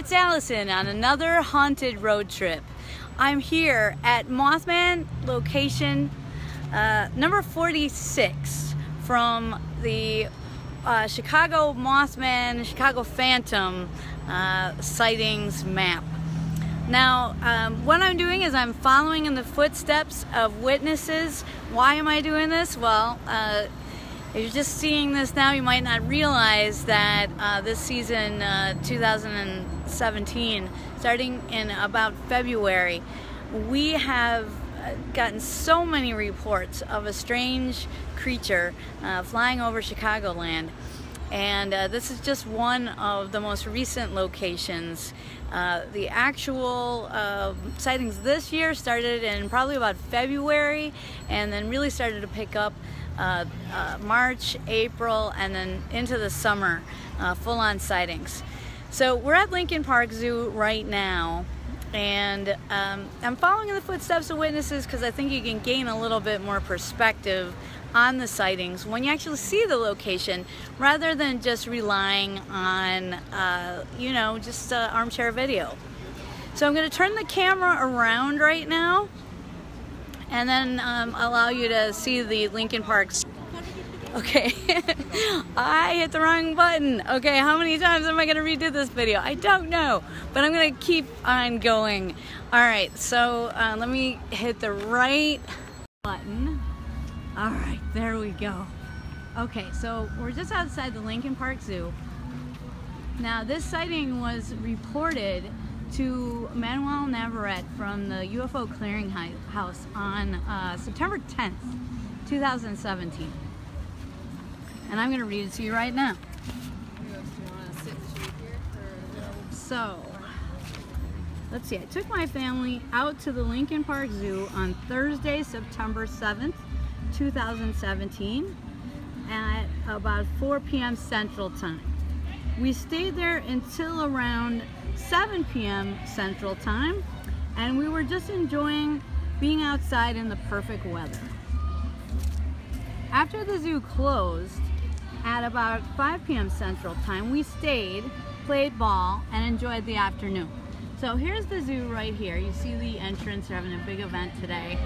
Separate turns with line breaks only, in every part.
it's Allison on another haunted road trip. I'm here at Mothman location number 46 from the Chicago Mothman, Chicago Phantom sightings map. Now, what I'm doing is I'm following in the footsteps of witnesses. Why am I doing this? Well, if you're just seeing this now, you might not realize that this season, 2017, starting in about February, we have gotten so many reports of a strange creature flying over Chicagoland. And this is just one of the most recent locations. The actual sightings this year started in probably about February and then really started to pick up March, April, and then into the summer, full-on sightings. So we're at Lincoln Park Zoo right now, and I'm following in the footsteps of witnesses because I think you can gain a little bit more perspective on the sightings when you actually see the location, rather than just relying on, you know, just armchair video. So I'm going to turn the camera around right now, and then allow you to see the Lincoln Park. Okay, I hit the wrong button. Okay, how many times am I going to redo this video? I don't know, but I'm going to keep on going. All right, so let me hit the right button. All right, there we go. Okay, so we're just outside the Lincoln Park Zoo. Now, this sighting was reported to Manuel Navarrete from the UFO Clearinghouse on September 10th, 2017. And I'm going to read it to you right now. So, let's see. I took my family out to the Lincoln Park Zoo on Thursday, September 7th, 2017 at about 4 p.m. Central Time. We stayed there until around 7 p.m. Central Time, and we were just enjoying being outside in the perfect weather. After the zoo closed at about 5 p.m. Central Time, we stayed, played ball, and enjoyed the afternoon. So here's the zoo right here. You see the entrance. They're having a big event today.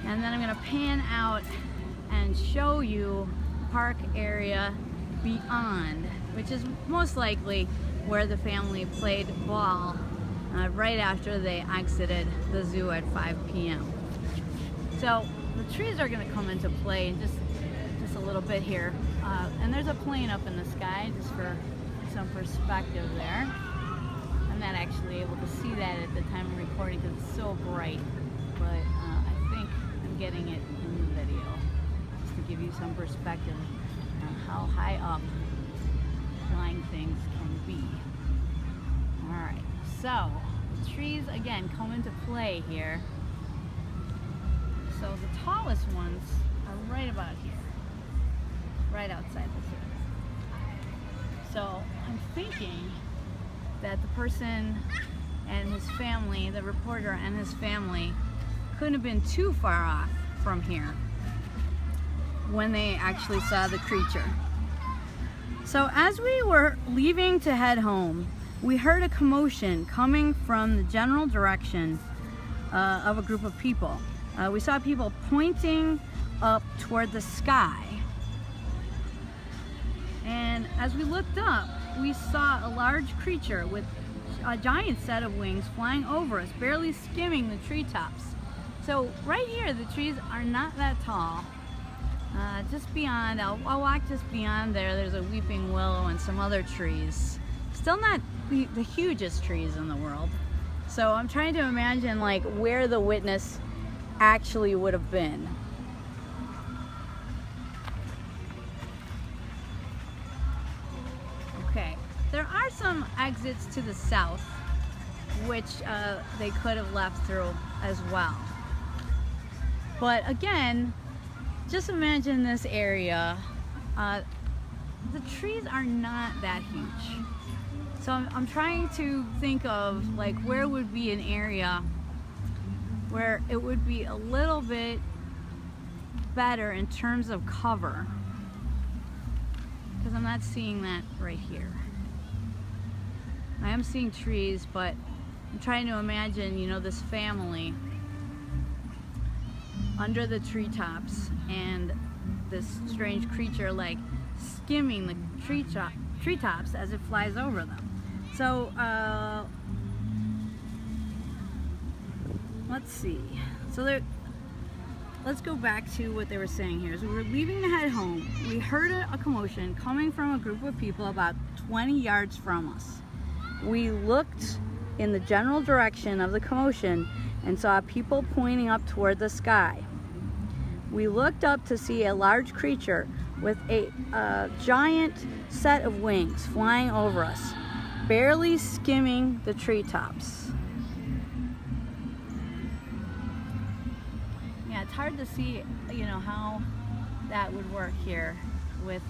And then I'm going to pan out and show you the park area beyond, which is most likely where the family played ball right after they exited the zoo at 5 p.m. So the trees are going to come into play in just a little bit here. And there's a plane up in the sky, just for some perspective there. I'm not actually able to see that at the time of recording because it's so bright, but I think I'm getting it in the video just to give you some perspective on how high up flying things can be. Alright, so the trees again come into play here. So the tallest ones are right about here, right outside the zoo. So I'm thinking that the person and his family, the reporter and his family, couldn't have been too far off from here when they actually saw the creature. So as we were leaving to head home, we heard a commotion coming from the general direction of a group of people. We saw people pointing up toward the sky. And as we looked up, we saw a large creature with a giant set of wings flying over us, barely skimming the treetops. So right here, the trees are not that tall. Just beyond, I'll walk just beyond there, there's a weeping willow and some other trees. Still not the hugest trees in the world. So I'm trying to imagine like where the witness actually would have been. Okay, there are some exits to the south which they could have left through as well. But again, just imagine this area. The trees are not that huge. So I'm trying to think of like where would be an area where it would be a little bit better in terms of cover, because I'm not seeing that right here. I am seeing trees, but I'm trying to imagine, you know, this family under the treetops and this strange creature like skimming the treetops as it flies over them. So let's see. So let's go back to what they were saying here. So we were leaving to head home. We heard a commotion coming from a group of people about 20 yards from us. We looked in the general direction of the commotion and saw people pointing up toward the sky. We looked up to see a large creature with a giant set of wings flying over us, barely skimming the treetops. Yeah, it's hard to see, you know, how that would work here with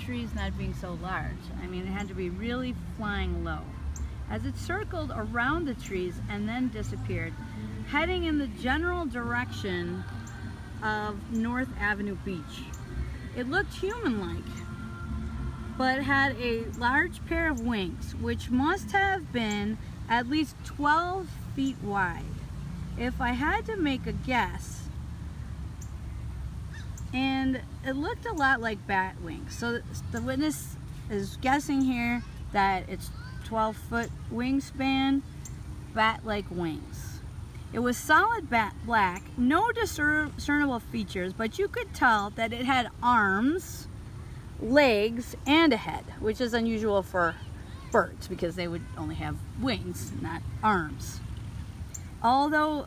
trees not being so large. I mean, it had to be really flying low. As it circled around the trees and then disappeared, heading in the general direction of North Avenue Beach. It looked human-like, but had a large pair of wings, which must have been at least 12 feet wide. If I had to make a guess, and it looked a lot like bat wings. So the witness is guessing here that it's 12-foot wingspan, bat-like wings. It was solid black, no discernible features, but you could tell that it had arms, legs, and a head, which is unusual for birds because they would only have wings, not arms. Although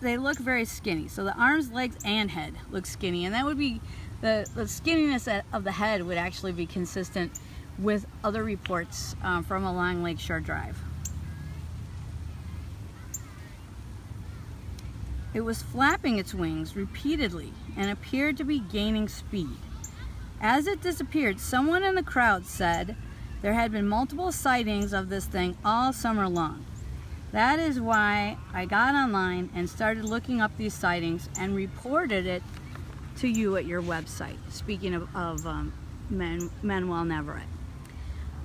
they look very skinny, so the arms, legs, and head look skinny, and that would be the skinniness of the head would actually be consistent with other reports from along Lakeshore Drive. It was flapping its wings repeatedly and appeared to be gaining speed. As it disappeared, someone in the crowd said there had been multiple sightings of this thing all summer long. That is why I got online and started looking up these sightings and reported it to you at your website. Speaking of Manuel Navarrete.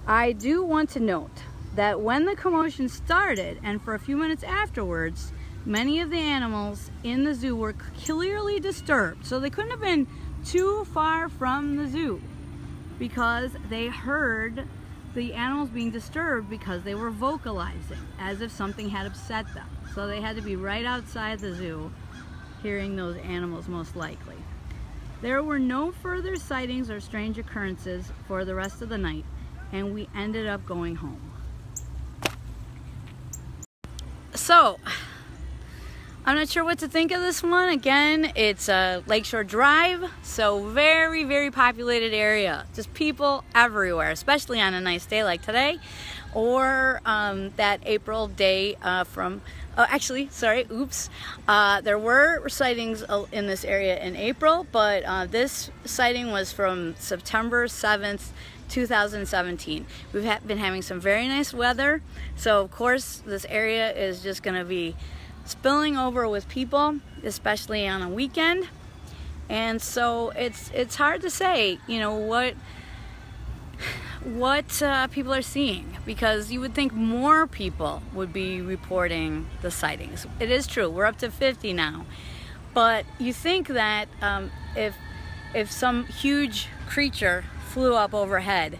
I do want to note that when the commotion started and for a few minutes afterwards, many of the animals in the zoo were clearly disturbed. So they couldn't have been too far from the zoo because they heard the animals being disturbed because they were vocalizing as if something had upset them. So they had to be right outside the zoo hearing those animals most likely. There were no further sightings or strange occurrences for the rest of the night, and we ended up going home. So, I'm not sure what to think of this one. Again, it's Lakeshore Drive, so very, very populated area. Just people everywhere, especially on a nice day like today, or that April day there were sightings in this area in April, but this sighting was from September 7th, 2017. We've been having some very nice weather, so of course this area is just going to be spilling over with people, especially on a weekend. And so it's hard to say, you know, what people are seeing, because you would think more people would be reporting the sightings. It is true, we're up to 50 now, but you think that if some huge creature flew up overhead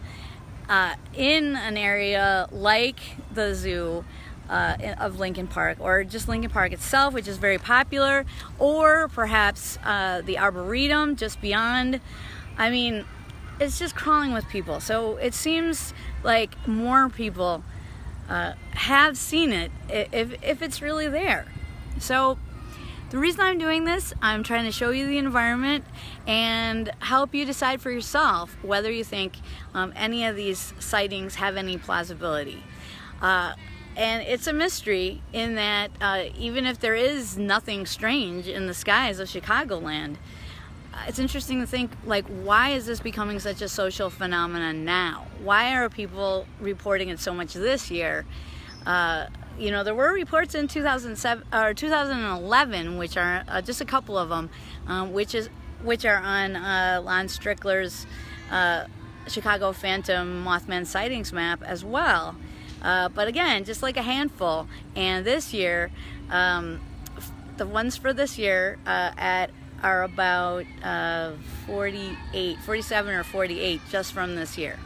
in an area like the zoo of Lincoln Park, or just Lincoln Park itself, which is very popular, or perhaps the Arboretum just beyond, I mean, it's just crawling with people. So it seems like more people have seen it if it's really there. So the reason I'm doing this, I'm trying to show you the environment and help you decide for yourself whether you think any of these sightings have any plausibility. And it's a mystery in that even if there is nothing strange in the skies of Chicagoland, it's interesting to think, like, why is this becoming such a social phenomenon now? Why are people reporting it so much this year? You know, there were reports in 2007 or 2011, which are just a couple of them, which are on Lon Strickler's Chicago Phantom Mothman sightings map as well. But again, just like a handful. And this year, the ones for this year are about 47 or 48 just from this year.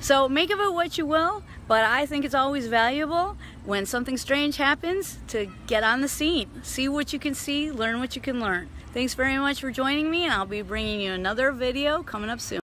So make of it what you will, but I think it's always valuable when something strange happens to get on the scene. See what you can see, learn what you can learn. Thanks very much for joining me, and I'll be bringing you another video coming up soon.